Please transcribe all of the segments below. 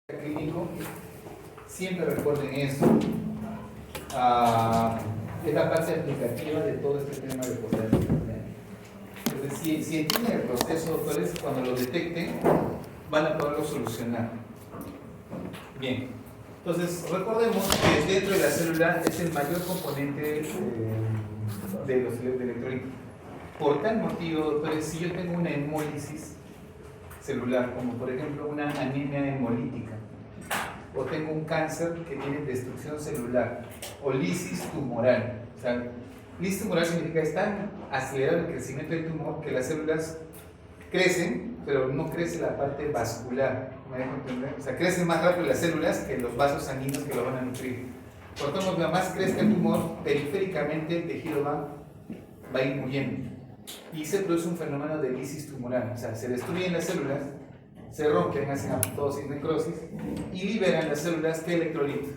clínico, siempre recuerden eso. Es la parte aplicativa de todo este tema de potasio. Entonces, si entienden el proceso, doctores, cuando lo detecten, van a poderlo solucionar. Bien, entonces recordemos que dentro de la célula es el mayor componente de los electrolitos. Por tal motivo, doctores, si yo tengo una hemólisis celular, como por ejemplo una anemia hemolítica, o tengo un cáncer que tiene destrucción celular, o lisis tumoral. O sea, lisis tumoral significa que es tan acelerado el crecimiento del tumor que las células crecen, pero no crece la parte vascular. ¿Me dejo entender? O sea, crecen más rápido las células que los vasos sanguíneos que lo van a nutrir. Por tanto, mientras más crezca el tumor, periféricamente el tejido va a ir muriendo. Y se produce un fenómeno de lisis tumoral. O sea, se destruyen las células, se rompen, hacen apoptosis, necrosis y liberan las células que electrolito,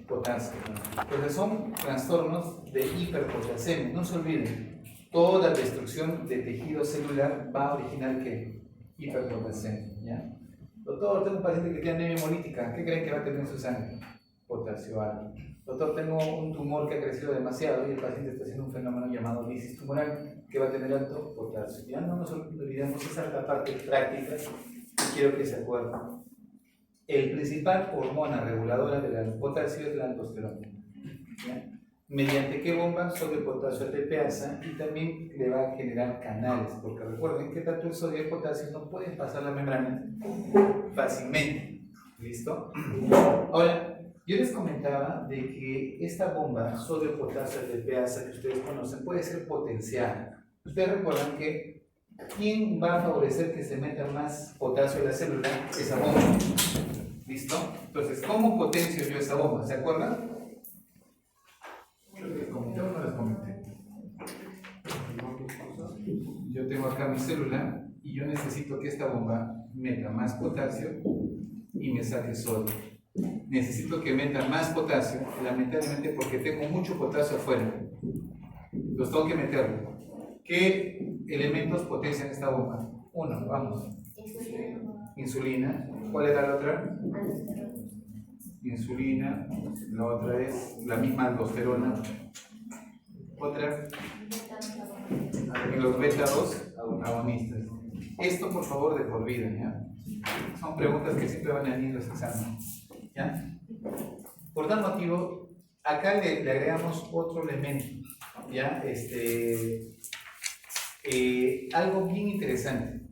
potasio. Entonces son trastornos de hiperpotasemia. No se olviden, toda destrucción de tejido celular va a originar ¿qué? Hiperpotasemia. ¿Ya? Doctor, tengo un paciente que tiene anemia hemolítica. ¿Qué creen que va a tener en su sangre? Potasio alto. Doctor, tengo un tumor que ha crecido demasiado y el paciente está haciendo un fenómeno llamado lisis tumoral que va a tener alto potasio. Ya no nos olvidemos, esa es la parte práctica que quiero que se acuerden. El principal hormona reguladora del potasio es la aldosterona. ¿Ya? ¿Mediante qué bomba? Sodio y potasio ATPasa, y también le va a generar canales, porque recuerden que tanto el sodio y el potasio no pueden pasar la membrana fácilmente. ¿Listo? Ahora, yo les comentaba de que esta bomba sodio-potasio ATPasa que ustedes conocen puede ser potenciada. Ustedes recuerdan que ¿quién va a favorecer que se meta más potasio en la célula? Esa bomba. ¿Listo? Entonces, ¿cómo potencio yo esa bomba? ¿Se acuerdan? ¿Les comenté o no les comenté? Yo tengo acá mi célula y yo necesito que esta bomba meta más potasio y me saque sodio. Necesito que meta más potasio, lamentablemente porque tengo mucho potasio afuera. Entonces tengo que meterlo. ¿Qué elementos potencian esta bomba? Uno, vamos. Insulina. ¿Cuál era la otra? Insulina. La otra es la misma aldosterona. Otra. Y los beta-2 agonistas. Esto, por favor, de por vida, ¿ya? Son preguntas que siempre van a venir en los exámenes. ¿Ya? Por tal motivo, acá le agregamos otro elemento, ¿ya? Algo bien interesante.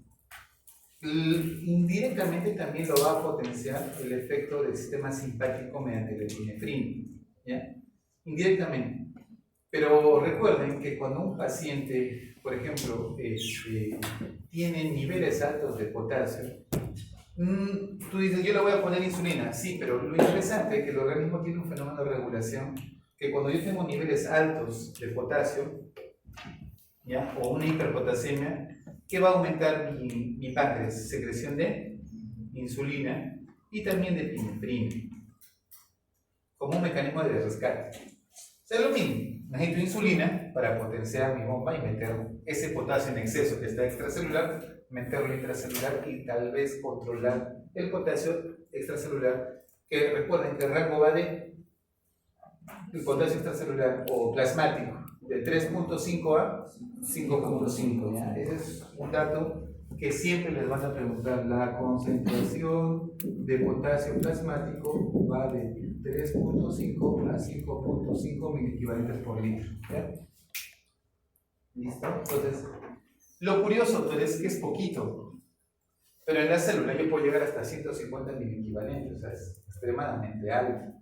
Indirectamente también lo va a potenciar el efecto del sistema simpático mediante la epinefrina, ¿ya? Indirectamente. Pero recuerden que cuando un paciente, por ejemplo, tiene niveles altos de potasio, tú dices, yo le voy a poner insulina. Sí, pero lo interesante es que el organismo tiene un fenómeno de regulación que cuando yo tengo niveles altos de potasio, ¿ya? O una hiperpotasemia, ¿qué va a aumentar mi páncreas? Secreción de insulina y también de epinefrina, como un mecanismo de rescate. O sea, lo mismo. Necesito insulina para potenciar mi bomba y meter ese potasio en exceso que está extracelular, meterlo intracelular y tal vez controlar el potasio extracelular, que recuerden que el rango va de el potasio extracelular o plasmático de 3.5 a 5.5. ¿Ya? Ese es un dato que siempre les van a preguntar. La concentración de potasio plasmático va de 3.5 a 5.5 miliequivalentes por litro. ¿Ya? ¿Listo? Entonces, lo curioso pues, es que es poquito, pero en la célula yo puedo llegar hasta 150 miliequivalentes, o sea, es extremadamente alto.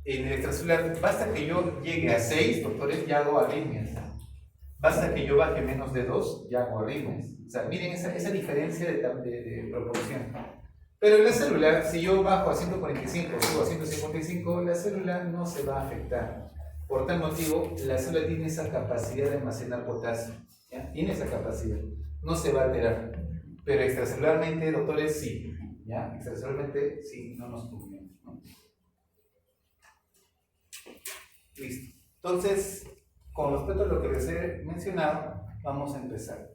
En el extracelular, basta que yo llegue a 6, doctores, ya hago arritmias. Basta que yo baje menos de 2, ya hago arritmias. O sea, miren esa diferencia de proporción. Pero en la célula, si yo bajo a 145 o subo a 155, la célula no se va a afectar. Por tal motivo, la célula tiene esa capacidad de almacenar potasio. ¿Ya? Tiene esa capacidad. No se va a alterar. Pero extracelularmente, doctores, sí. ¿Ya? Extracelularmente, sí, no nos cubre, ¿no? Listo. Entonces, con respecto a lo que les he mencionado, vamos a empezar.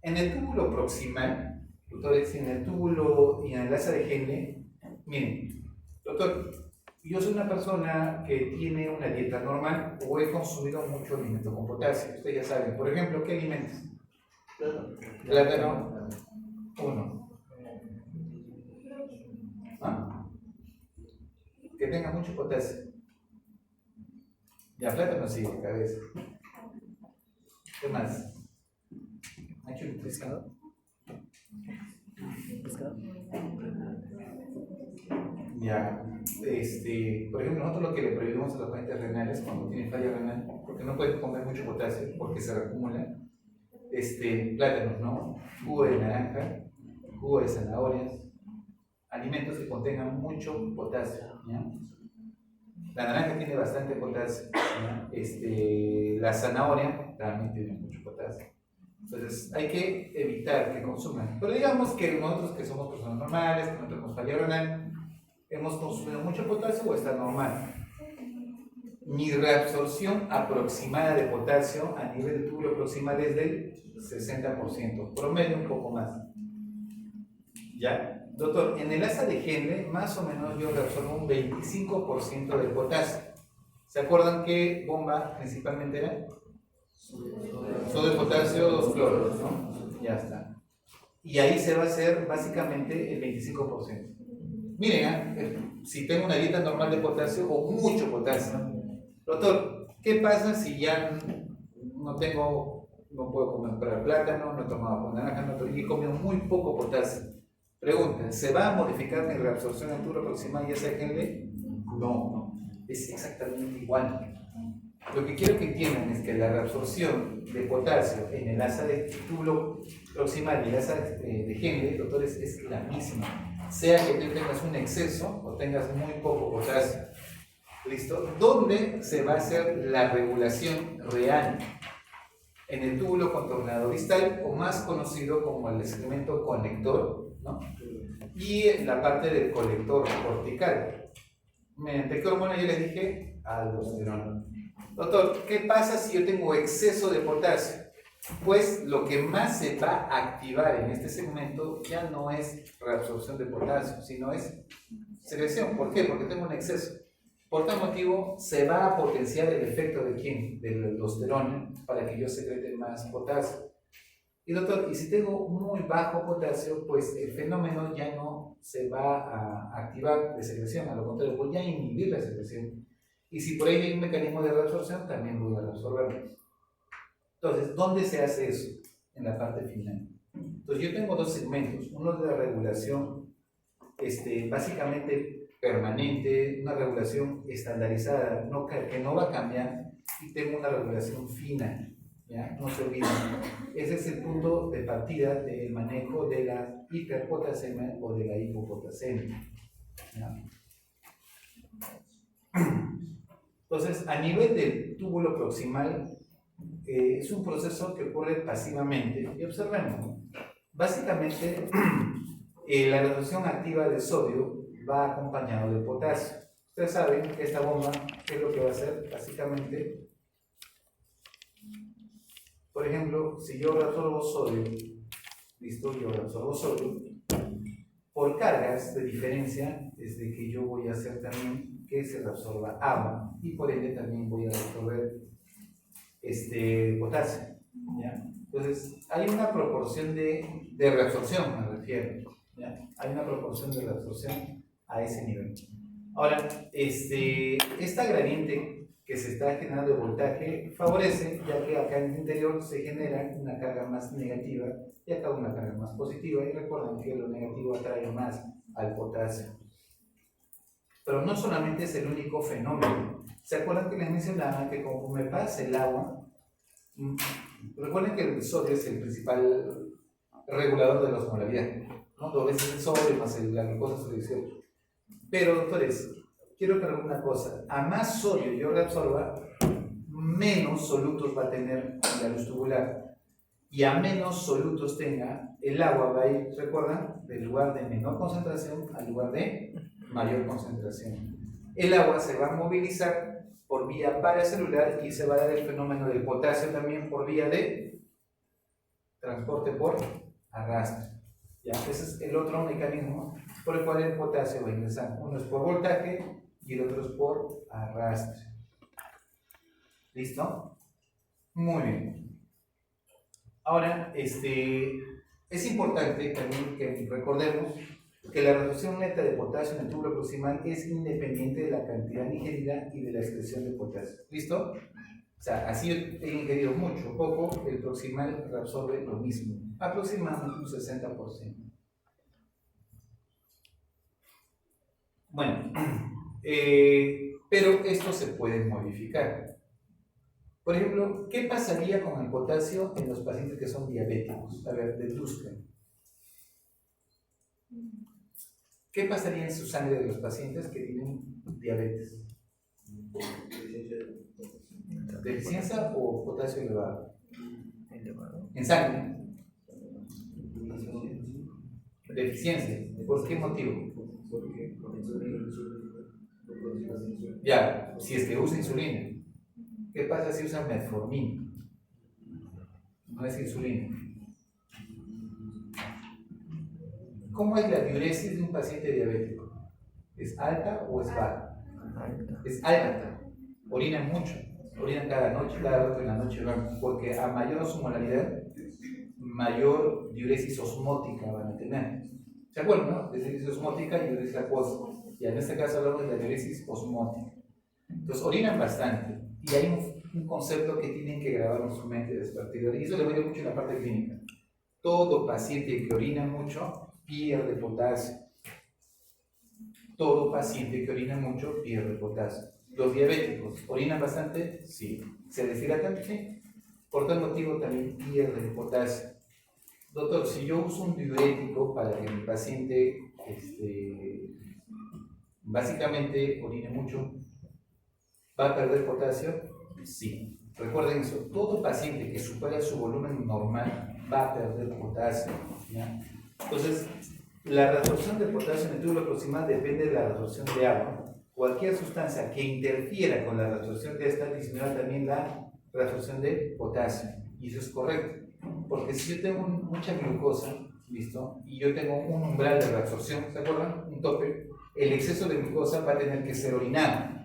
En el túbulo proximal, doctores, en el túbulo y en el asa de Henle, miren, doctor, yo soy una persona que tiene una dieta normal o he consumido mucho alimento con potasio. Ustedes ya saben, por ejemplo, ¿qué alimentos? Plátano, 1. ¿Ah? Que tenga mucho potasio. Ya, plátano sí, cabeza. ¿Qué más? ¿Ha hecho un pescado? ¿Pescado? Ya, por ejemplo, nosotros lo que le prohibimos a los pacientes renales cuando tienen falla renal, porque no pueden comer mucho potasio, porque se reacumula, plátanos, ¿no? Jugo de naranja, jugo de zanahorias, alimentos que contengan mucho potasio, ¿ya? La naranja tiene bastante potasio, ¿ya? La zanahoria también tiene mucho potasio. Entonces hay que evitar que consuman. Pero digamos que nosotros que somos personas normales, que no tenemos falla renal, hemos consumido mucho potasio o está normal. Mi reabsorción aproximada de potasio a nivel del túbulo proximal es del 60%, promedio un poco más. ¿Ya? Doctor, en el asa de Henle, más o menos yo reabsorbo un 25% del potasio. ¿Se acuerdan qué bomba principalmente era? Sodio de potasio, 2 cloros, ¿no? Ya está. Y ahí se va a hacer básicamente el 25%. Miren, si tengo una dieta normal de potasio o mucho potasio. Doctor, ¿qué pasa si ya no puedo comer plátano, no he tomado con naranja, y he comido muy poco potasio? Pregunta, ¿se va a modificar mi reabsorción en túbulo proximal y asa de Henle? No, es exactamente igual. Lo que quiero que entiendan es que la reabsorción de potasio en el asa de túbulo proximal y el asa de Henle, doctores, es la misma. Sea que tú tengas un exceso o tengas muy poco potasio. ¿Listo? ¿Dónde se va a hacer la regulación real? En el túbulo contornado distal, o más conocido como el segmento conector, ¿no? Y en la parte del colector cortical. ¿Mediante qué hormona yo les dije? Aldosterona. Doctor, ¿qué pasa si yo tengo exceso de potasio? Pues lo que más se va a activar en este segmento ya no es reabsorción de potasio, sino es secreción. ¿Por qué? Porque tengo un exceso. Por tal motivo, se va a potenciar el efecto de ¿quién? Del aldosterona para que yo secrete más potasio. Y doctor, y si tengo muy bajo potasio, pues el fenómeno ya no se va a activar de secreción, a lo contrario, voy a inhibir la secreción. Y si por ahí hay un mecanismo de reabsorción, también voy a reabsorberlo. Entonces, ¿dónde se hace eso? En la parte final. Entonces, yo tengo dos segmentos, uno de la regulación, básicamente permanente, una regulación estandarizada, que no va a cambiar, y tengo una regulación fina, ¿ya? No se olviden. Ese es el punto de partida del manejo de la hiperpotasemia o de la hipopotasemia, ¿ya? Entonces, a nivel del túbulo proximal, es un proceso que ocurre pasivamente. Y observemos, básicamente, la reducción activa de sodio va acompañado de potasio. Ustedes saben que esta bomba, ¿qué es lo que va a hacer? Básicamente, por ejemplo, si yo reabsorbo sodio, listo, yo reabsorbo sodio, por cargas de diferencia, es de que yo voy a hacer también que se reabsorba agua, y por ende también voy a reabsorber potasio, ¿ya? Entonces, hay una proporción de reabsorción, me refiero, ¿ya? Hay una proporción de reabsorción a ese nivel. Ahora, esta gradiente que se está generando de voltaje favorece, ya que acá en el interior se genera una carga más negativa y acá una carga más positiva, y recuerden que lo negativo atrae más al potasio. Pero no solamente es el único fenómeno. ¿Se acuerdan que les mencionaba que conforme pasa el agua, recuerden que el sodio es el principal regulador de la osmolaridad, ¿no? 2 veces el sodio más la glucosa sobre 18. Pero, doctores, quiero que hagan una cosa: a más sodio yo reabsorba, menos solutos va a tener la luz tubular, y a menos solutos tenga, el agua va a ir, ¿recuerdan? Del lugar de menor concentración al lugar de mayor concentración. El agua se va a movilizar por vía paracelular y se va a dar el fenómeno del potasio también por vía de transporte por arrastre. ¿Ya? Ese es el otro mecanismo por el cual el potasio va ingresando. Uno es por voltaje y el otro es por arrastre. ¿Listo? Muy bien. Ahora, es importante también que recordemos que la reducción neta de potasio en el túbulo proximal es independiente de la cantidad ingerida y de la excreción de potasio. ¿Listo? O sea, así he ingerido mucho o poco, el proximal reabsorbe lo mismo, aproximadamente un 60%. Bueno, pero esto se puede modificar. Por ejemplo, ¿qué pasaría con el potasio en los pacientes que son diabéticos? A ver, deduzcan. ¿Qué pasaría en su sangre de los pacientes que tienen diabetes? ¿Deficiencia o potasio elevado? En sangre. Deficiencia. ¿Por qué motivo? Ya, si es que usa insulina. ¿Qué pasa si usa metformina? No es insulina. ¿Cómo es la diuresis de un paciente diabético? ¿Es alta o es baja? Es alta. Orinan mucho. Orinan cada noche, cada rato en la noche, porque a mayor osmolaridad, mayor diuresis osmótica van a tener. ¿Se acuerdan, no? Diuresis osmótica y diuresis acuosa. Y en este caso hablamos de la diuresis osmótica. Entonces orinan bastante. Y hay un concepto que tienen que grabar en su mente desde partir de ahora. Y eso le voy a ir mucho en la parte clínica. Todo paciente que orina mucho pierde potasio. Todo paciente que orina mucho pierde potasio. ¿Los diabéticos orinan bastante? Sí. ¿Se deshidratan? Sí. Por tal motivo también pierden potasio. Doctor, si yo uso un diurético para que mi paciente básicamente orine mucho, ¿va a perder potasio? Sí. Recuerden eso, todo paciente que supera su volumen normal va a perder potasio. ¿Ya? Entonces, la reabsorción de potasio en el túbulo proximal depende de la reabsorción de agua. Cualquier sustancia que interfiera con la reabsorción de esta disminuirá también la reabsorción de potasio. Y eso es correcto. Porque si yo tengo mucha glucosa, ¿listo? Y yo tengo un umbral de reabsorción, ¿se acuerdan? Un tope. El exceso de glucosa va a tener que ser orinado.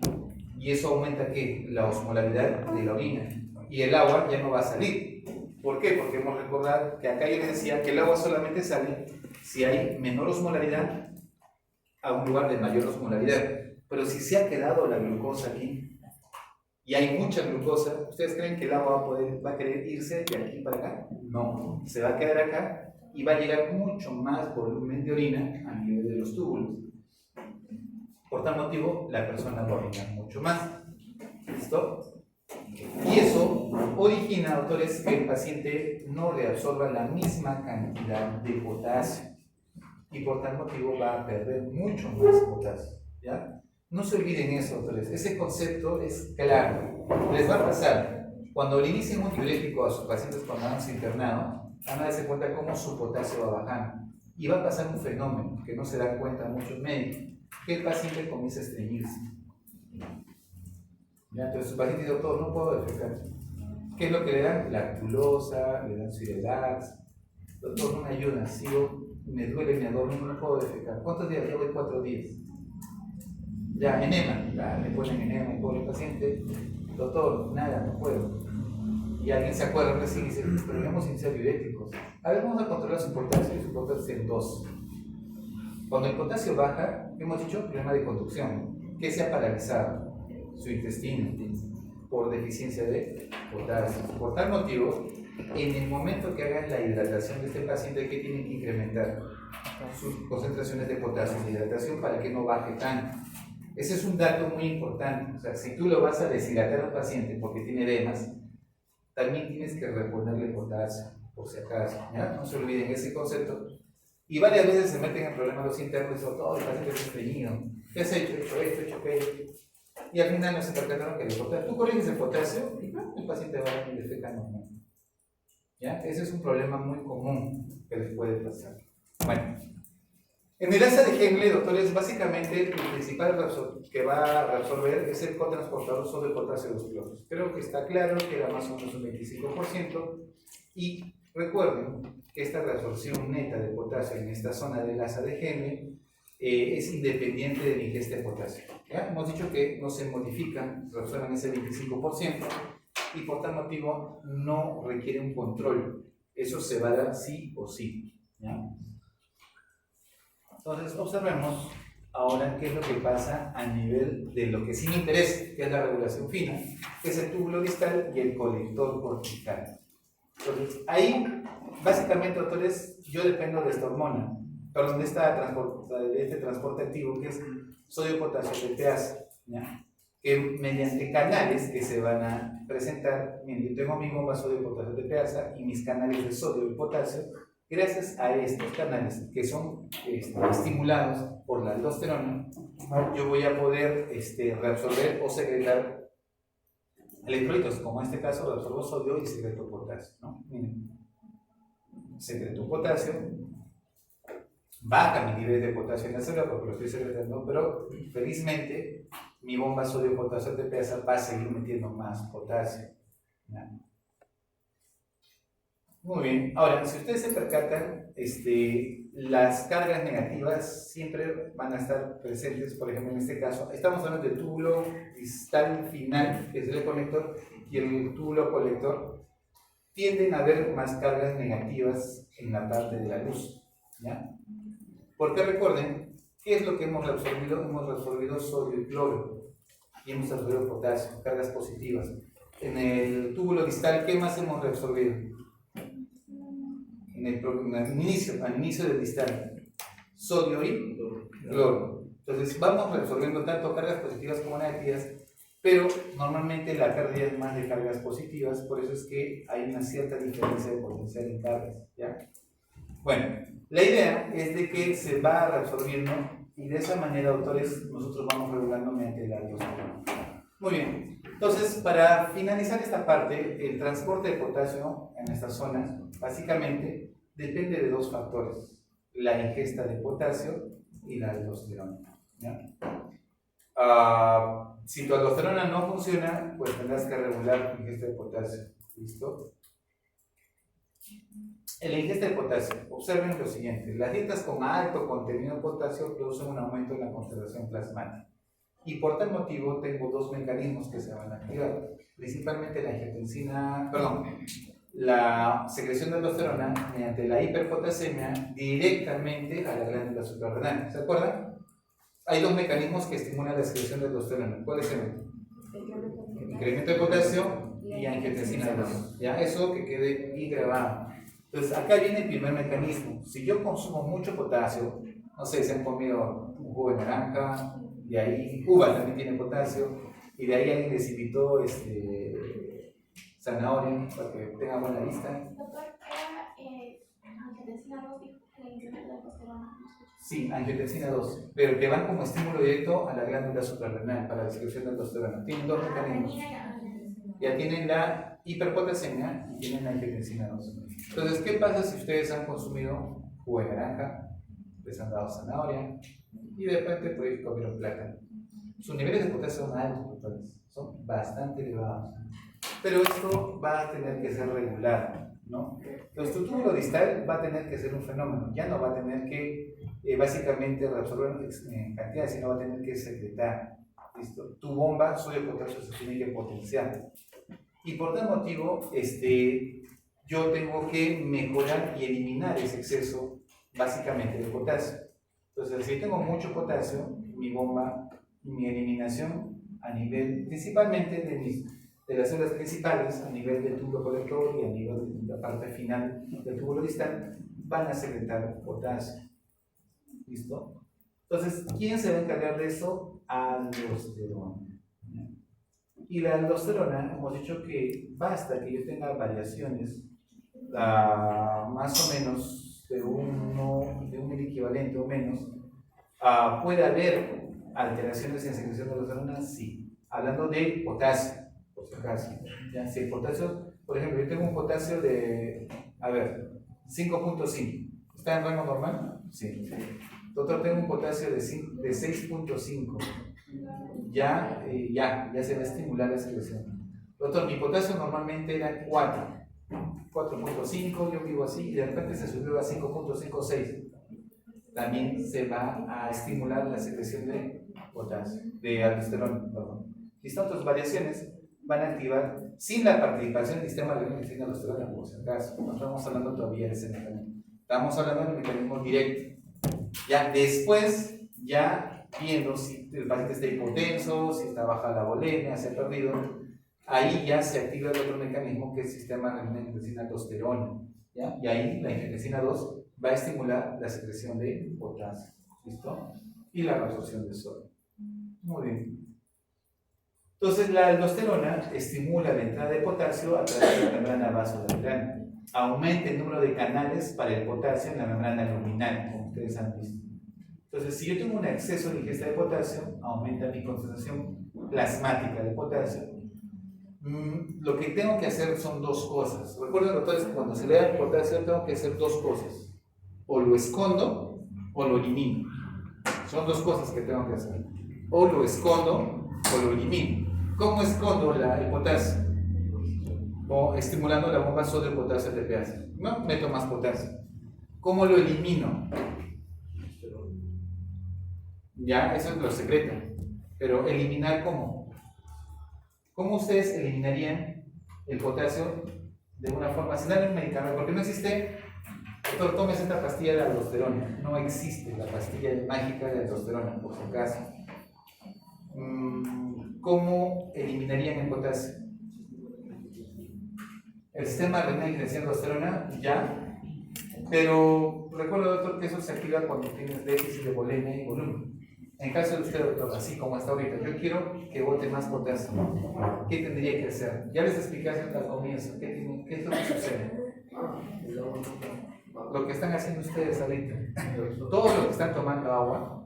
Y eso aumenta ¿qué? La osmolaridad de la orina. Y el agua ya no va a salir. ¿Por qué? Porque hemos recordado que acá yo les decía que el agua solamente sale si hay menor osmolaridad a un lugar de mayor osmolaridad. Pero si se ha quedado la glucosa aquí y hay mucha glucosa, ¿ustedes creen que el agua va a querer irse de aquí para acá? No, se va a quedar acá y va a llegar mucho más volumen de orina a nivel de los túbulos. Por tal motivo, la persona va a orinar mucho más. ¿Listo? Y eso origina, autores, que el paciente no reabsorba la misma cantidad de potasio. Y por tal motivo va a perder mucho más potasio. ¿Ya? No se olviden eso, autores. Ese concepto es claro. Les va a pasar. Cuando le inicien un diurético a sus pacientes cuando han sido internados, van a darse cuenta cómo su potasio va bajando. Y va a pasar un fenómeno que no se dan cuenta muchos médicos, que el paciente comienza a estreñirse. ¿Ya? Entonces su paciente dice, doctor, no puedo defecar. ¿Qué es lo que le dan? Lactulosa, le dan Sirelax. Doctor, no me ayuda, sigo, me duele, me adorno, no puedo defecar. ¿Cuántos días? Llevo 4 días. Ya, enema, ya, le ponen enema al pobre paciente. Doctor, nada, no puedo. Y alguien se acuerda recién y dice, pero vamos sin ser diuréticos. A ver, vamos a controlar su potasio y su potasio en 2. Cuando el potasio baja, hemos dicho problema de conducción, que se ha paralizado su intestino por deficiencia de potasio. Por tal motivo, en el momento que hagan la hidratación de este paciente, ¿qué tienen que incrementar? Sus concentraciones de potasio en la hidratación para que no baje tanto. Ese es un dato muy importante. O sea, si tú lo vas a deshidratar al paciente porque tiene edemas, también tienes que reponerle potasio, por si acaso. ¿Ya? No se olviden ese concepto. Y varias veces se meten en problemas los internos, sobre todo el paciente está estreñido. ¿Qué has hecho? He hecho esto, he hecho aquello. Y al final no se percataron que el potasio. Tú corriges el potasio y el paciente va a defecar normal. ¿Ya? Ese es un problema muy común que les puede pasar. Bueno, en el asa de Henle, doctores, básicamente el principal que va a reabsorber es el cotransportador sobre potasio de los cloros. Creo que está claro que era más o menos un 25%. Y Recuerden que esta reabsorción neta de potasio en esta zona del asa de Henle es independiente de la ingesta de potasio. ¿Ya? Hemos dicho que no se modifican, se reabsorben ese 25% y por tal motivo no requiere un control. Eso se va a dar sí o sí. ¿Ya? Entonces observemos ahora qué es lo que pasa a nivel de lo que sí me interesa, que es la regulación fina, que es el túbulo distal y el colector cortical. Entonces, ahí, básicamente, doctores, yo dependo de esta hormona, perdón, de este transporte activo que es sodio-potasio TPase, ¿ya? Que mediante canales que se van a presentar, miren, yo tengo mi bomba sodio-potasio TPase y mis canales de sodio y potasio, gracias a estos canales que son estimulados por la aldosterona, yo voy a poder reabsorber o secretar electrolitos, como en este caso reabsorbo sodio y secreto potasio, ¿no? Miren, secreto potasio, baja mi nivel de potasio en la célula porque lo estoy secretando, pero felizmente mi bomba sodio-potasio TPase va a seguir metiendo más potasio, ¿ya? Muy bien, ahora si ustedes se percatan, las cargas negativas siempre van a estar presentes. Por ejemplo, en este caso, estamos hablando del túbulo distal final, que es el colector, y el túbulo colector, tienden a haber más cargas negativas en la parte de la luz, ¿ya? Porque recuerden, ¿qué es lo que hemos reabsorbido? Hemos reabsorbido sodio y cloro, y hemos reabsorbido potasio, cargas positivas. En el túbulo distal, ¿qué más hemos reabsorbido? Al inicio del distal, sodio y cloro. Entonces vamos reabsorbiendo tanto cargas positivas como negativas, pero normalmente la pérdida es más de cargas positivas, por eso es que hay una cierta diferencia de potencial en cargas, ¿ya? Bueno, la idea es de que se va reabsorbiendo y de esa manera, doctores, nosotros vamos regulando mediante la aldosterona. Muy bien, entonces para finalizar esta parte, el transporte de potasio en esta zona básicamente depende de dos factores: la ingesta de potasio y la aldosterona, ¿ya? Si tu aldosterona no funciona, pues tendrás que regular tu ingesta de potasio. ¿Listo? En la ingesta de potasio, observen lo siguiente: las dietas con alto contenido de potasio producen un aumento en la concentración plasmática. Y por tal motivo tengo dos mecanismos que se van a activar, principalmente la angiotensina, la secreción de aldosterona mediante la hiperpotasemia directamente a la glándula suprarrenal. ¿Se acuerdan? Hay dos mecanismos que estimulan la secreción de aldosterona. ¿Cuáles son? Incremento de potasio y angiotensina 2. ¿Ya? Eso que quede bien grabado. Entonces, acá viene el primer mecanismo. Si yo consumo mucho potasio, no sé, se han comido un jugo de naranja, de ahí, uva también tiene potasio, y de ahí alguien les invitó zanahoria para que tenga buena vista. Doctor, ¿era angiotensina 2 dijo que el incremento de aldosterona? Sí, angiotensina 2, pero que van como estímulo directo a la glándula suprarrenal para la secreción de aldosterona. Tienen dos mecanismos. Ya tienen la hiperpotasemia y tienen la angiotensina 2. Entonces, ¿qué pasa si ustedes han consumido jugo de naranja, les han dado zanahoria y de repente pues comieron plátano? Sus niveles de potasio son altos, son bastante elevados. Pero esto va a tener que ser regulado, ¿no? Entonces, tu túbulo distal va a tener que ser un fenómeno, ya no va a tener que básicamente reabsorber en cantidad, sino va a tener que secretar. ¿Listo? Tu bomba sodio-potasio se tiene que potenciar. Y por tal motivo, yo tengo que mejorar y eliminar ese exceso, básicamente, de potasio. Entonces, si tengo mucho potasio, mi bomba, mi eliminación a nivel, principalmente de las células principales, a nivel del túbulo colector y a nivel de la parte final del túbulo distal, van a secretar potasio. ¿Listo? Entonces, ¿quién se va a encargar de eso? Aldosterona. Y la aldosterona, hemos dicho que basta que yo tenga variaciones más o menos de un equivalente o menos. ¿Puede haber alteraciones en secreción de aldosterona? Sí. Hablando de potasio, por si acaso. ¿Ya? Si el potasio, por ejemplo, yo tengo un potasio de, 5.5. ¿Está en rango normal? Sí. Doctor, tengo un potasio de 6.5. Ya se va a estimular la secreción. Doctor, mi potasio normalmente era 4. 4.5, yo vivo así, y de repente se subió a 5.56. También se va a estimular la secreción de potasio, de aldosterona, perdón. Estas otras variaciones van a activar sin la participación del sistema de aldosterona, por si acaso. No estamos hablando todavía de ese mecanismo. Estamos hablando del mecanismo directo. Ya después, ya viendo si el paciente está hipotenso, si está baja la volemia, se ha perdido, ahí ya se activa el otro mecanismo que es el sistema de angiotensina aldosterona. ¿Ya? Y ahí la angiotensina 2 va a estimular la secreción de potasio. ¿Listo? Y la absorción de sodio. Muy bien. Entonces, la aldosterona estimula la entrada de potasio a través de la membrana vasolateral. Aumenta el número de canales para el potasio en la membrana luminal, como ustedes han visto. Entonces, si yo tengo un exceso de ingesta de potasio, aumenta mi concentración plasmática de potasio. Lo que tengo que hacer son dos cosas. Recuerden, doctores, que cuando se le da el potasio tengo que hacer dos cosas. O lo escondo o lo elimino. Son dos cosas que tengo que hacer. O lo escondo o lo elimino. ¿Cómo escondo el potasio? O estimulando la bomba sodio-potasio ATPase. No meto más potasio. ¿Cómo lo elimino? Ya, eso lo secreta. Pero eliminar, ¿cómo? ¿Cómo ustedes eliminarían el potasio de una forma sin darle un medicamento? Porque no existe, doctor, tómese esta pastilla de aldosterona. No existe la pastilla mágica de aldosterona, por si acaso. ¿Cómo eliminarían el potasio? El sistema renal de aldosterona, ya. Pero recuerda, doctor, que eso se activa cuando tienes déficit de volemia y volumen. En caso de usted, doctor, así como está ahorita, yo quiero que bote más potasio. ¿Qué tendría que hacer? Ya les expliqué al comienzo. ¿Qué es lo que sucede? Lo que están haciendo ustedes ahorita. Todos los que están tomando agua,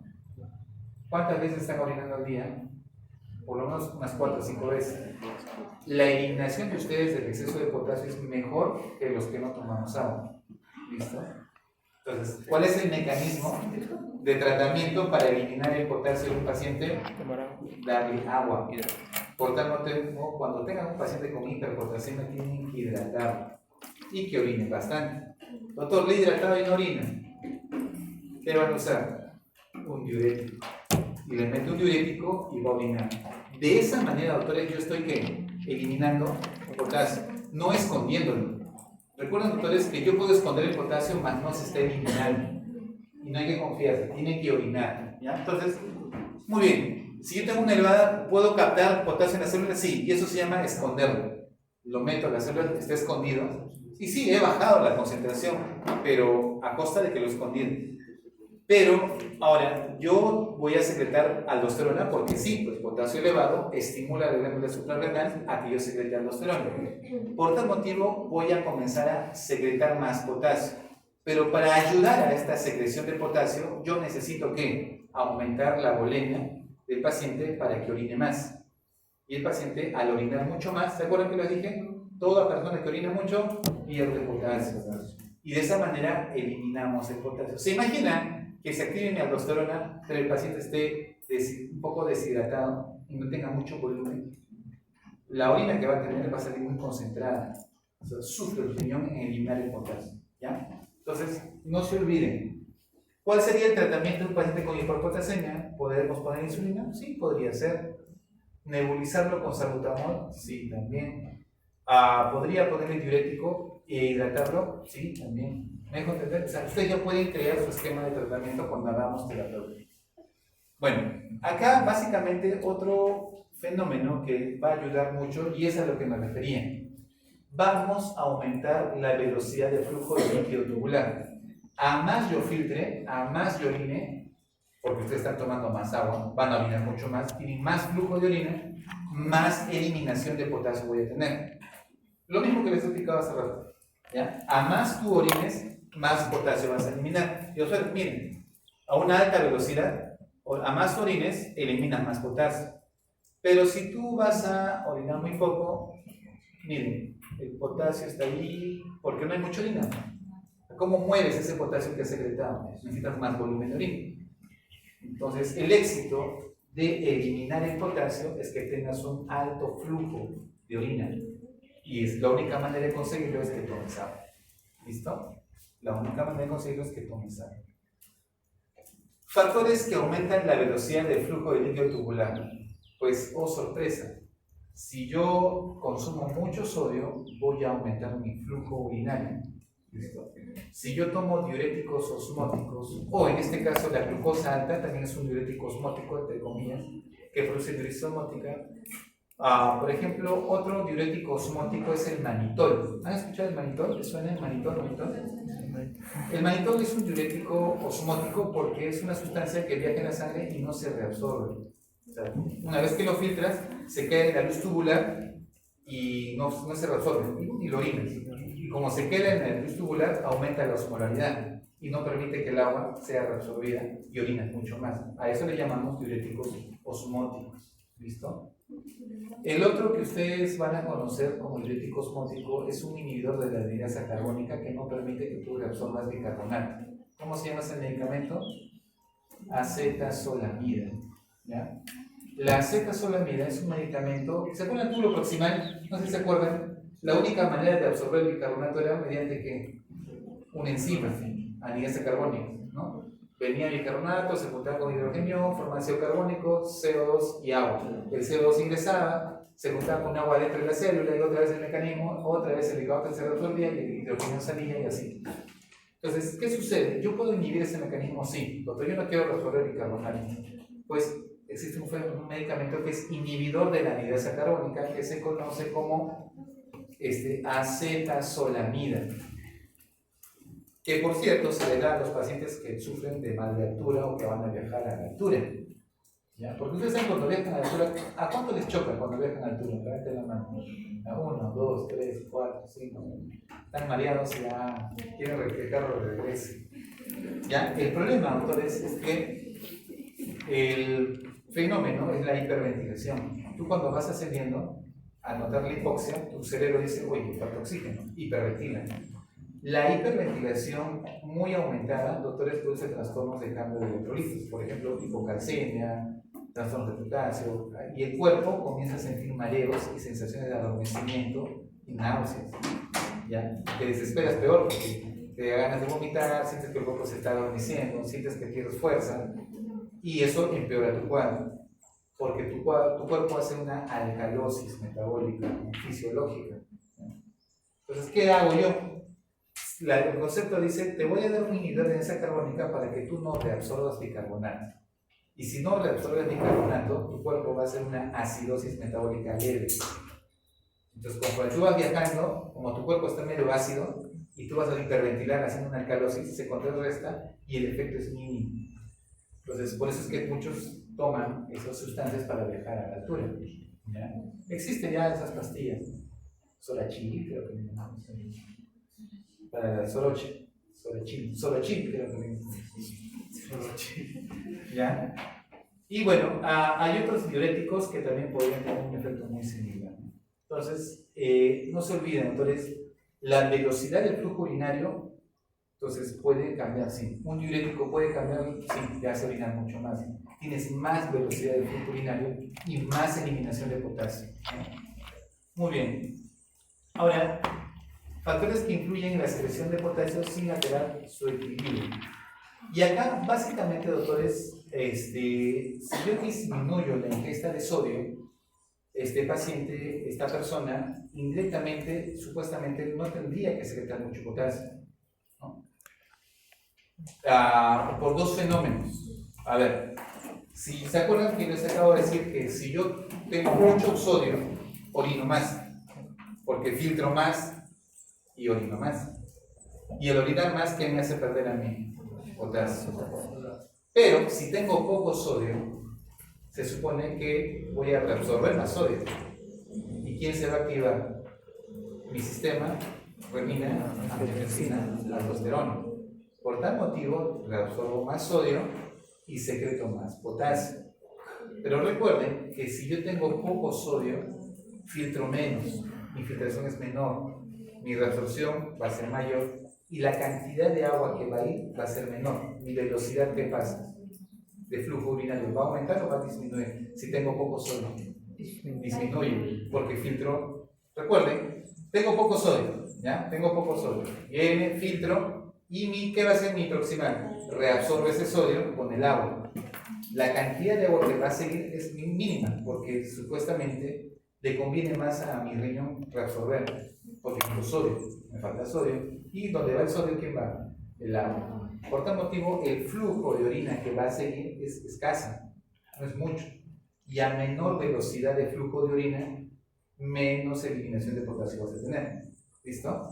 ¿cuántas veces están orinando al día? Por lo menos unas 4 o 5 veces. La eliminación de ustedes del exceso de potasio es mejor que los que no tomamos agua. ¿Listo? Entonces, ¿cuál es el mecanismo de tratamiento para eliminar el potasio de un paciente? Darle agua. Por tanto, cuando tengan un paciente con hiperpotasemia, tienen que hidratarlo y que orine bastante. Doctor, le he hidratado y no orina. ¿Qué van a usar? Un diurético. Y le meto un diurético y va a orinar. De esa manera, doctores, yo estoy eliminando el potasio, no escondiéndolo. Recuerden, doctores, que yo puedo esconder el potasio, mas no se está eliminando. Y no hay que confiarse, tiene que orinar. ¿Ya? Entonces, muy bien. Si yo tengo una elevada, ¿puedo captar potasio en la célula? Sí, y eso se llama esconderlo. Lo meto a la célula que está escondido. Y sí, he bajado la concentración, pero a costa de que lo escondí. Pero ahora yo voy a secretar aldosterona porque sí, pues potasio elevado estimula la glándula suprarrenal a que yo secrete aldosterona. Por tal motivo voy a comenzar a secretar más potasio. Pero para ayudar a esta secreción de potasio, yo necesito que aumentar la volemia del paciente para que orine más. Y el paciente, al orinar mucho más, ¿se acuerdan que les dije? Toda persona que orina mucho pierde potasio. Y de esa manera eliminamos el potasio. ¿Se imaginan que se active mi aldosterona, pero el paciente esté un poco deshidratado y no tenga mucho volumen? La orina que va a tener va a salir muy concentrada. O sea, sufre el riñón en eliminar el potasio. ¿Ya? Entonces, no se olviden. ¿Cuál sería el tratamiento de un paciente con hiperpotasemia? ¿Podemos poner insulina? Sí, podría ser. ¿Nebulizarlo con salbutamol? Sí, también. ¿Podría ponerle diurético e hidratarlo? Sí, también. ¿Me dejo entender? O sea, ustedes ya pueden crear su esquema de tratamiento cuando hagamos terapia. Bueno, acá básicamente otro fenómeno que va a ayudar mucho, y es a lo que me refería. Vamos a aumentar la velocidad de flujo de líquido tubular. A más yo filtre, a más yo orine, porque ustedes están tomando más agua, van a orinar mucho más, tienen más flujo de orina, más eliminación de potasio voy a tener. Lo mismo que les he explicado hace rato. ¿Ya? A más tú orines, más potasio vas a eliminar. Y ustedes, miren, a una alta velocidad, a más orines, eliminas más potasio. Pero si tú vas a orinar muy poco, miren, el potasio está ahí porque no hay mucha orina. ¿Cómo mueves ese potasio que has secretado? Necesitas más volumen de orina. Entonces, el éxito de eliminar el potasio es que tengas un alto flujo de orina. Y es la única manera de conseguirlo es que tomes agua. ¿Listo? La única manera de conseguirlo es que tomes agua. Factores que aumentan la velocidad del flujo de líquido tubular. Pues, oh sorpresa, si yo consumo mucho sodio, voy a aumentar mi flujo urinario. ¿Listo? Si yo tomo diuréticos osmóticos, o en este caso la glucosa alta también es un diurético osmótico, entre comillas, que produce diuresis osmótica. Por ejemplo, otro diurético osmótico es el manitol. ¿Han escuchado el manitol? ¿Le suena el manitol? El manitol es un diurético osmótico porque es una sustancia que viaja en la sangre y no se reabsorbe. O sea, una vez que lo filtras, se queda en la luz tubular y no se reabsorbe, y lo orinas. Y como se queda en la luz tubular, aumenta la osmolaridad y no permite que el agua sea reabsorbida y orinas mucho más. A eso le llamamos diuréticos osmóticos. ¿Listo? El otro que ustedes van a conocer como diurético osmótico es un inhibidor de la anhidrasa carbónica que no permite que tú reabsorbas bicarbonato. ¿Cómo se llama ese medicamento? Acetazolamida. ¿Ya? La acetazolamida es un medicamento, ¿se acuerdan del tubo proximal? No sé si se acuerdan. La única manera de absorber el bicarbonato era mediante ¿qué? Una enzima, anhidrasa carbónica, ¿no? Venía bicarbonato, se juntaba con hidrogenio, formaba ácido carbónico, CO2 y agua. El CO2 ingresaba, se juntaba con agua dentro de la célula y otra vez el mecanismo, otra vez el bicarbonato se reabsorbía y el hidrogenio salía y así. Entonces, ¿qué sucede? Yo puedo inhibir ese mecanismo, sí, pero yo no quiero reabsorber bicarbonato. Pues existe un medicamento que es inhibidor de la anhidrasa carbónica que se conoce como acetazolamida, que por cierto se le da a los pacientes que sufren de mal de altura o que van a viajar a la altura. ¿Ya? Porque ustedes saben cuando viajan a la altura, ¿a cuánto les choca cuando viajan a la altura? Levanten la mano. A 1, 2, 3, 4, 5. Están mareados y ya quieren que el carro regrese. ¿Ya? El problema, autores, es que el fenómeno es la hiperventilación. Tú cuando vas ascendiendo, al notar la hipoxia, tu cerebro dice, oye, falta oxígeno, hiperventila. La hiperventilación muy aumentada, doctores, produce trastornos de cambio de electrolitos, por ejemplo, hipocalcemia, trastornos de potasio, y el cuerpo comienza a sentir mareos y sensaciones de adormecimiento y náuseas. ¿Ya? Te desesperas peor porque te da ganas de vomitar, sientes que el cuerpo se está adormeciendo, sientes que pierdes fuerza, y eso empeora tu cuadro, porque tu cuerpo hace una alcalosis metabólica, fisiológica. Entonces, ¿qué hago yo? El concepto dice, te voy a dar un inhibidor de anhidrasa carbónica para que tú no reabsorbas bicarbonato. Y si no reabsorbes bicarbonato, tu cuerpo va a hacer una acidosis metabólica leve. Entonces, conforme tú vas viajando, como tu cuerpo está medio ácido, y tú vas a hiperventilar haciendo una alcalosis, se contrarresta y el efecto es mínimo. Entonces, por eso es que muchos toman esas sustancias para viajar a la altura. ¿Ya? Existen ya esas pastillas. Solachil, creo que me llamamos. Para la Sorachil, creo que ¿ya? Y bueno, hay otros diuréticos que también podrían tener un efecto muy similar. Entonces, no se olviden, entonces, la velocidad del flujo urinario, entonces puede cambiar, sí. Un diurético puede cambiar, sí, te hace orinar mucho más. Tienes más velocidad del flujo urinario y más eliminación de potasio. Muy bien. Ahora, factores que influyen en la secreción de potasio sin alterar su equilibrio. Y acá, básicamente, doctores, si yo disminuyo la ingesta de sodio, este paciente, esta persona, indirectamente, supuestamente, no tendría que secretar mucho potasio, ¿no? Por dos fenómenos. A ver, si se acuerdan que les acabo de decir que si yo tengo mucho sodio, orino más, porque filtro más y orino más. Y el orinar más, ¿qué me hace perder a mí? Potasio. Pero si tengo poco sodio, se supone que voy a reabsorber más sodio. ¿Y quién se va a activar? Mi sistema, renina, angiotensina, aldosterona. Por tal motivo, reabsorbo más sodio y secreto más potasio. Pero recuerden que si yo tengo poco sodio, filtro menos, mi filtración es menor, mi reabsorción va a ser mayor y la cantidad de agua que va a ir va a ser menor. Mi velocidad, ¿qué pasa? De flujo urinario, ¿va a aumentar o va a disminuir? Si tengo poco sodio, disminuye, porque filtro. Recuerden tengo poco sodio, ¿ya? Tengo poco sodio. Viene, filtro, y ¿qué va a hacer mi proximal? Reabsorbe ese sodio con el agua. La cantidad de agua que va a seguir es mínima, porque supuestamente le conviene más a mi riñón reabsorber, porque tengo sodio, me falta sodio, y donde va el sodio, ¿quién va? El agua. Por tal motivo, el flujo de orina que va a seguir es escasa, no es mucho, y a menor velocidad de flujo de orina, menos eliminación de potasio vas a tener. ¿Listo?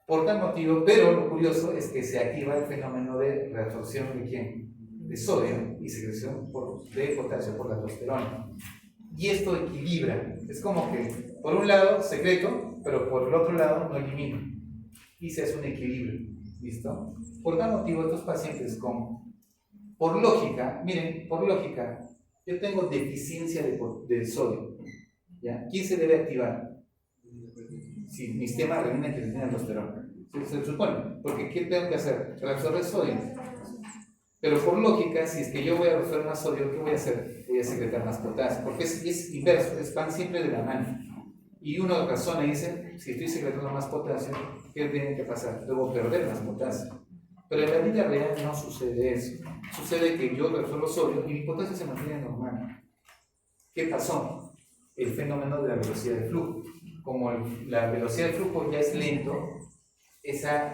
Por tal motivo, pero lo curioso es que se activa el fenómeno de reabsorción de ¿quién? De sodio y secreción de potasio por la aldosterona. Y esto equilibra, es como que por un lado secreto, pero por el otro lado no elimino. Y se hace un equilibrio. ¿Listo? Por tal motivo, estos pacientes por lógica, miren, por lógica, yo tengo deficiencia de sodio. ¿Ya? ¿Quién se debe activar? Si mi sistema renina que tiene aldosterona. Se supone, porque ¿qué tengo que hacer? Reabsorber sodio. Pero por lógica, si es que yo voy a absorber más sodio, ¿qué voy a hacer? Voy a secretar más potasio, porque es inverso, van siempre de la mano. Y uno razona y dice, si estoy secretando más potasio, ¿qué tiene que pasar? Debo perder más potasio. Pero en la vida real no sucede eso. Sucede que yo reabsorbo sodio y mi potasio se mantiene normal. ¿Qué pasó? El fenómeno de la velocidad de flujo. Como la velocidad de flujo ya es lento,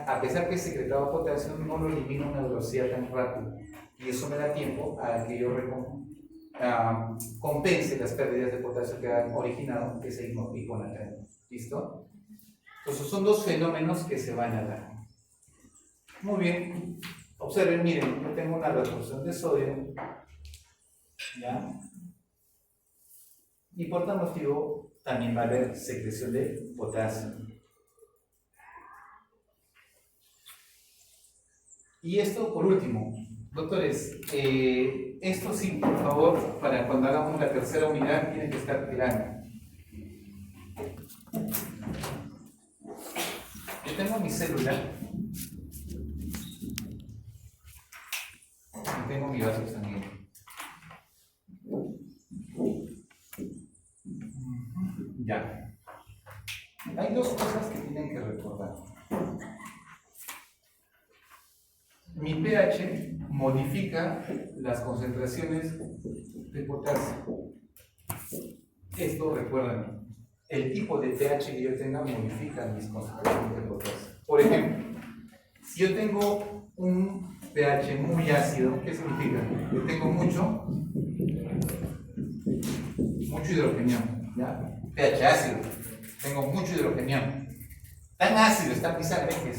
a pesar que he secretado potasio, no lo elimino a una velocidad tan rápida. Y eso me da tiempo a que yo compense las pérdidas de potasio que han originado ese hiponatremia. ¿Listo? Entonces son dos fenómenos que se van a dar. Muy bien. Observen, miren, yo tengo una reabsorción de sodio. ¿Ya? Y por tal motivo también va a haber secreción de potasio. Y esto por último, doctores, esto sí, por favor, para cuando hagamos la tercera unidad, tiene que estar claro. Yo tengo mi célula, y tengo mi vaso sanguíneo. Ya. Hay dos cosas que tienen que recordar. Mi pH modifica las concentraciones de potasio. Esto, recuerden, el tipo de pH que yo tenga modifica mis concentraciones de potasio. Por ejemplo, si yo tengo un pH muy ácido, ¿qué significa? Yo tengo mucho hidrogenión, ¿ya? pH ácido, tengo mucho hidrogenión. Tan ácido está mi sangre que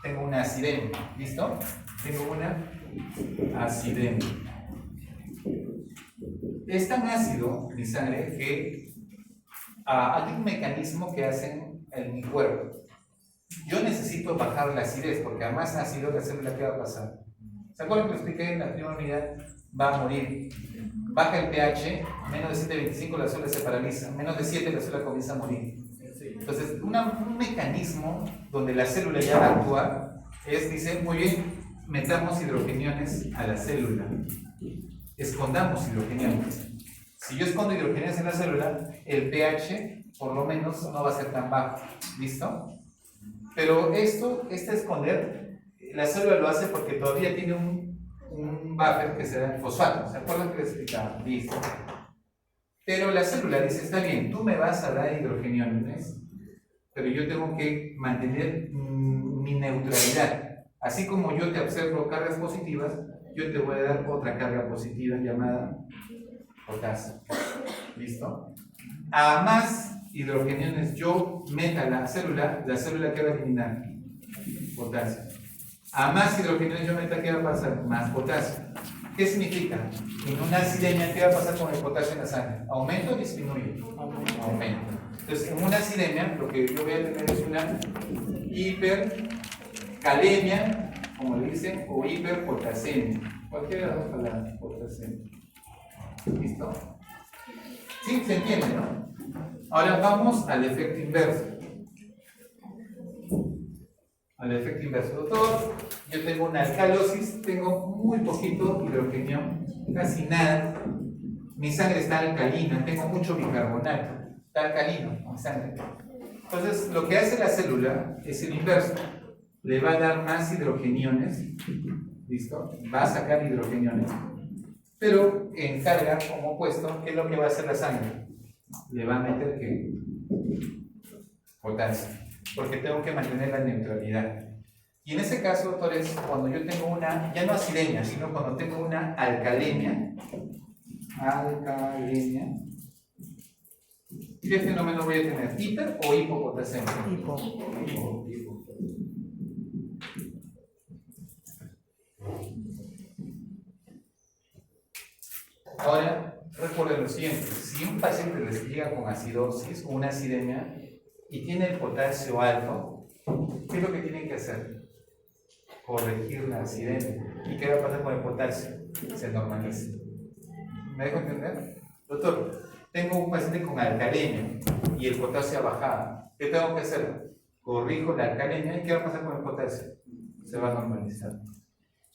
tengo una acidemia, ¿listo? Tengo una acidemia. Es tan ácido mi sangre que hay un mecanismo que hacen en mi cuerpo. Yo necesito bajar la acidez, porque a más ácido la célula, ¿qué va a pasar? ¿Se acuerdan que lo expliqué en la primera unidad? Va a morir. Baja el pH, menos de 7.25 la célula se paraliza, menos de 7 la célula comienza a morir. Entonces, un mecanismo donde la célula ya va a actuar dice, muy bien, metamos hidrogeniones a la célula, escondamos hidrogeniones. Si yo escondo hidrogeniones en la célula, el pH por lo menos no va a ser tan bajo. ¿Listo? Pero este esconder, la célula lo hace porque todavía tiene un buffer que será el fosfato. ¿Se acuerdan que les explicaba? Listo. Pero la célula dice, está bien, tú me vas a dar hidrogeniones, pero yo tengo que mantener mi neutralidad. Así como yo te observo cargas positivas, yo te voy a dar otra carga positiva llamada potasio. ¿Listo? A más hidrogeniones yo meta a la célula ¿qué va a eliminar? Potasio. A más hidrogeniones yo meta, ¿qué va a pasar? Más potasio. ¿Qué significa? En una acidemia, ¿qué va a pasar con el potasio en la sangre? ¿Aumenta o disminuye? Aumenta. Entonces, en una acidemia, lo que yo voy a tener es una hipercalemia, como le dicen, o hiperpotasemia. Cualquiera de las dos palabras, potasemia. ¿Listo? ¿Sí? ¿Se entiende, no? Ahora vamos al efecto inverso. Al efecto inverso. Doctor, yo tengo una alcalosis, tengo muy poquito hidrogenión, casi nada. Mi sangre está alcalina, tengo mucho bicarbonato, está alcalino mi sangre. Entonces, lo que hace la célula es el inverso. Le va a dar más hidrogeniones, ¿listo? Va a sacar hidrogeniones, pero en carga como opuesto, ¿qué es lo que va a hacer la sangre? Le va a meter ¿qué? Potasio, porque tengo que mantener la neutralidad. Y en ese caso, doctores, cuando yo tengo una, ya no acidemia, sino cuando tengo una alcalemia, ¿qué fenómeno voy a tener? ¿Hiper o hipopotasemia? Hipo. Hipo. Ahora, recuerden lo siguiente, si un paciente les llega con acidosis o una acidemia y tiene el potasio alto, ¿qué es lo que tienen que hacer? Corregir la acidemia. ¿Y qué va a pasar con el potasio? Se normaliza. ¿Me dejo entender? Doctor, tengo un paciente con alcalemia y el potasio ha bajado. ¿Qué tengo que hacer? Corrijo la alcalemia y ¿qué va a pasar con el potasio? Se va a normalizar.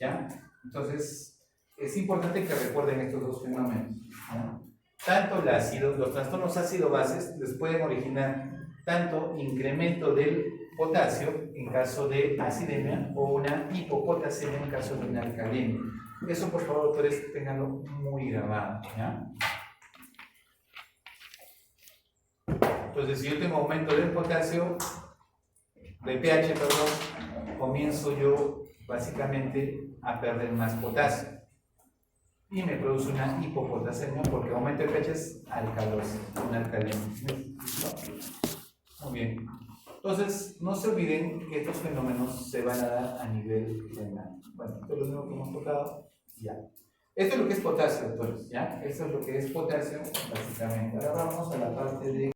¿Ya? Entonces, es importante que recuerden estos dos fenómenos, ¿no? Tanto los trastornos ácido-bases les pueden originar tanto incremento del potasio en caso de acidemia o una hipopotasemia en caso de una alcalemia. Eso, por favor, doctores, tenganlo muy grabado, ¿ya? Entonces, si yo tengo aumento del potasio, de pH, perdón, comienzo yo básicamente a perder más potasio. Y me produce una hipopotasemia porque aumento el pH es alcalosis, una alcalemia. Muy bien. Entonces, no se olviden que estos fenómenos se van a dar a nivel renal. Bueno, esto es lo único que hemos tocado. Ya. Esto es lo que es potasio, doctores. ¿Ya? Esto es lo que es potasio, básicamente. Ahora vamos a la parte de